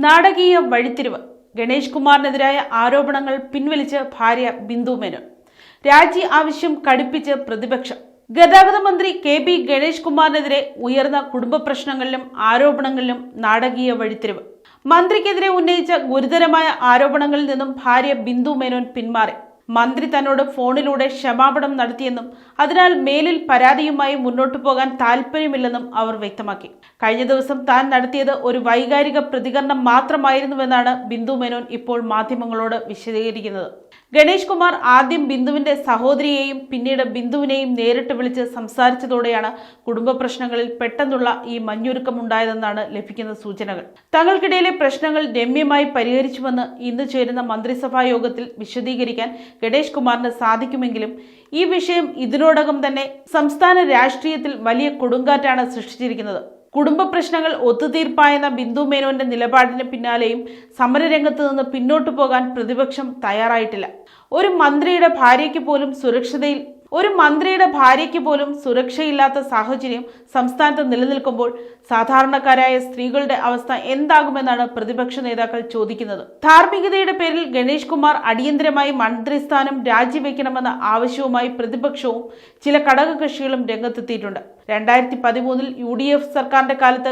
നാടകീയ വഴിത്തിരിവ്. ഗണേഷ് കുമാറിനെതിരായ ആരോപണങ്ങൾ പിൻവലിച്ച് ഭാര്യ ബിന്ദു മേനോൻ. രാജി ആവശ്യം കടുപ്പിച്ച് പ്രതിപക്ഷം. ഗതാഗത മന്ത്രി കെ.ബി. ഗണേഷ് കുമാറിനെതിരെ ഉയർന്ന കുടുംബ പ്രശ്നങ്ങളിലും ആരോപണങ്ങളിലും നാടകീയ വഴിത്തിരിവ്. മന്ത്രിക്കെതിരെ ഉന്നയിച്ച ഗുരുതരമായ ആരോപണങ്ങളിൽ നിന്നും ഭാര്യ ബിന്ദു മേനോൻ പിന്മാറി. മന്ത്രി തന്നോട് ഫോണിലൂടെ ക്ഷമാപണം നടത്തിയെന്നും അതിനാൽ മേലിൽ പരാതിയുമായി മുന്നോട്ടു പോകാൻ താല്പര്യമില്ലെന്നും അവർ വ്യക്തമാക്കി. കഴിഞ്ഞ ദിവസം താൻ നടത്തിയത് ഒരു വൈകാരിക പ്രതികരണം മാത്രമായിരുന്നുവെന്നാണ് ബിന്ദു മേനോൻ ഇപ്പോൾ മാധ്യമങ്ങളോട് വിശദീകരിക്കുന്നത്. ഗണേഷ് കുമാർ ആദ്യം ബിന്ദുവിന്റെ സഹോദരിയെയും പിന്നീട് ബിന്ദുവിനെയും നേരിട്ട് വിളിച്ച് സംസാരിച്ചതോടെയാണ് കുടുംബ പ്രശ്നങ്ങളിൽ പെട്ടെന്നുള്ള ഈ മഞ്ഞുരുക്കമുണ്ടായതെന്നാണ് ലഭിക്കുന്ന സൂചനകൾ. തങ്ങൾക്കിടയിലെ പ്രശ്നങ്ങൾ രമ്യമായി പരിഹരിച്ചുവെന്ന് ഇന്ന് ചേരുന്ന മന്ത്രിസഭാ യോഗത്തിൽ വിശദീകരിക്കാൻ ഗണേഷ് കുമാറിന് സാധിക്കുമെങ്കിലും ഈ വിഷയം ഇതിനോടകം തന്നെ സംസ്ഥാന രാഷ്ട്രീയത്തിൽ വലിയ കൊടുങ്കാറ്റാണ് സൃഷ്ടിച്ചിരിക്കുന്നത്. കുടുംബ പ്രശ്നങ്ങൾ ഒത്തുതീർപ്പായെന്ന ബിന്ദു മേനോന്റെ നിലപാടിന് പിന്നാലെയും സമരരംഗത്ത് നിന്ന് പിന്നോട്ടു പോകാൻ പ്രതിപക്ഷം തയ്യാറായിട്ടില്ല. ഒരു മന്ത്രിയുടെ ഭാര്യയ്ക്ക് പോലും സുരക്ഷയില്ലാത്ത സാഹചര്യം സംസ്ഥാനത്ത് നിലനിൽക്കുമ്പോൾ സാധാരണക്കാരായ സ്ത്രീകളുടെ അവസ്ഥ എന്താകുമെന്നാണ് പ്രതിപക്ഷ നേതാക്കൾ ചോദിക്കുന്നത്. ധാർമ്മികതയുടെ പേരിൽ ഗണേഷ് കുമാർ അടിയന്തരമായി മന്ത്രിസ്ഥാനം രാജിവെക്കണമെന്ന ആവശ്യവുമായി പ്രതിപക്ഷവും ചില ഘടകകക്ഷികളും രംഗത്തെത്തിയിട്ടുണ്ട്. 2013 UDF സർക്കാരിന്റെ കാലത്ത്